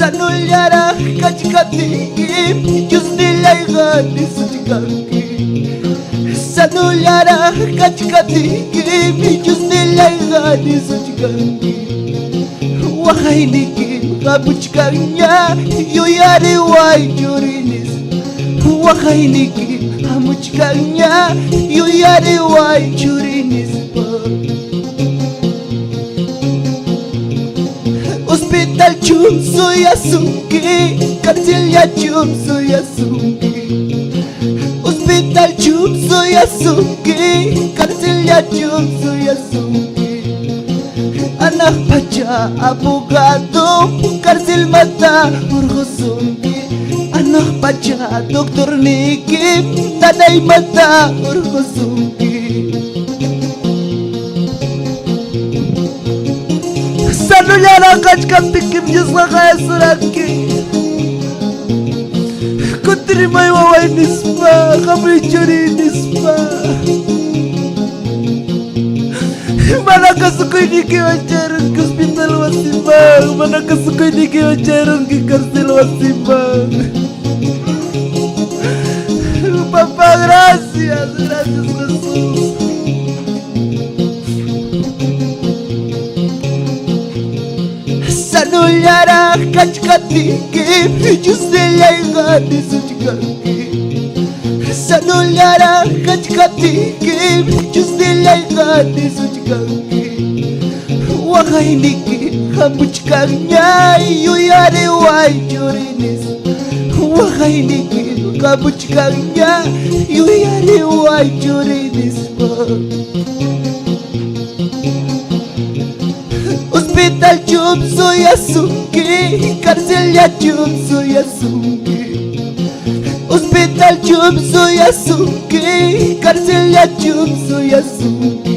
Sanulyara kachkatigim Jusnilaygan isujgangi Sanulyara kachkatigim Jusnilaygan isujgangi Wakainigim kabuchkanya Yuyari wai jurinis Wakainigim kabuchkanya Yuyari wai jurinis Hospital chum suyasungi Kartilya chum suyasungi Hospital chum suyasungi Kartilya chum suyasungi Anak baca abogado Kartil mata urhusungi Anak baca dokter niki Tadai mata urhusungi Sanulyara kachkatigim Jusnakaya suraki Kutirmay waway nispa Kamay churi nispa Manakasukoy ni kiwacharon ki hospital wasibang Manakasukoy ni kiwacharon ki karcel wasibang Papa, gracias, gracias Jesús. Sanulyara kachkatigim Jusnilaygan isujgangi Sanulyara kachkatigim Jusnilaygan isujgangi Wakainiki kabuchkanya Yuyari wai jurinis Wakainiki kabuchkanya Yuyari wai jurinis Hospital chum suyasungi Karcelya chum suyasungi Hospital chum suyasungi Karcelya chum suyasungi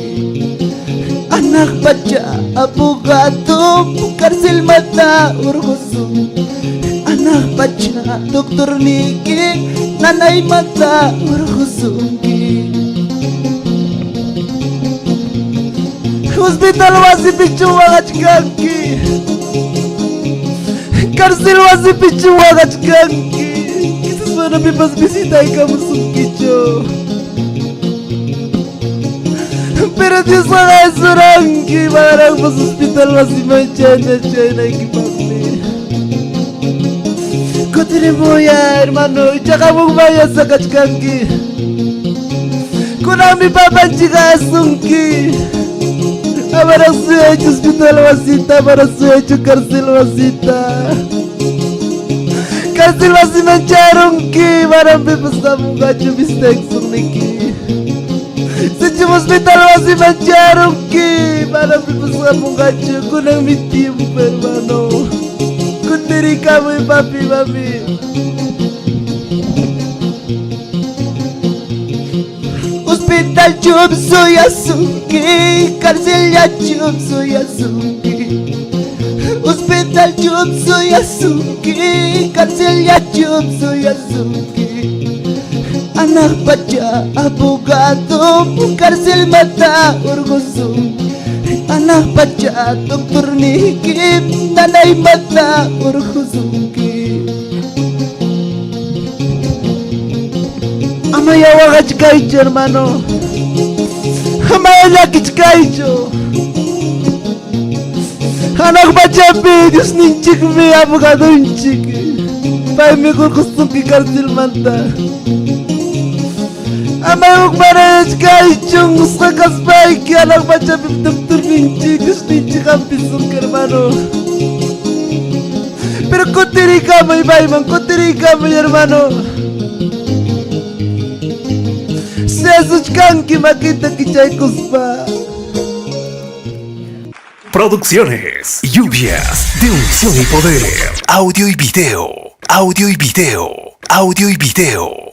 Anak baca abogado Karcel mata urhusungi Anak baca dokter niki Nanay mata urhusungi Hospital wasipichu wagachkanki Karcel wasipichu wagachkanki Quizás van a mi pas visita y kamusunkicho Pero Dios haga eso ranki Magarang pas hospital wasimanchana chana y kipamli Kutirimuya hermano Chakamung maya sakachkanki Kunami papanchika asunki Amara suecho hospital wasita Amara suecho karcel wasita Karcel wasimancharonki Marambi pasamungacho mistake sunniki Sechum hospital wasimancharonki Marambi pasamungacho Kunang mi tiempo hermano Kundiri kamu papi mami Hospital chum suyasungi Karcelya chum suyasungi Hospital chum suyasungi Karcelya chum suyasungi Anak baca abogado Karcel mata urhusungi Anak baca dokter niki Nanay mata urhusungi Amaya wagachkaicho hermano Amaya lakichkaicho Anak baca Dios ninchik mi abogado ninchik Pai mi kurkusunki karcel mata Amaya wagmarachkaicho Nguska kaspaiki Anak baca dokter ninchik Dios ninchik ampisunki hermano Pero kutirikamo ibaiman kutirikamo hermano Sesuchkanki makita kichay kuspa Producciones Lluvias de unción y poder. Audio y video. Audio y video. Audio y video.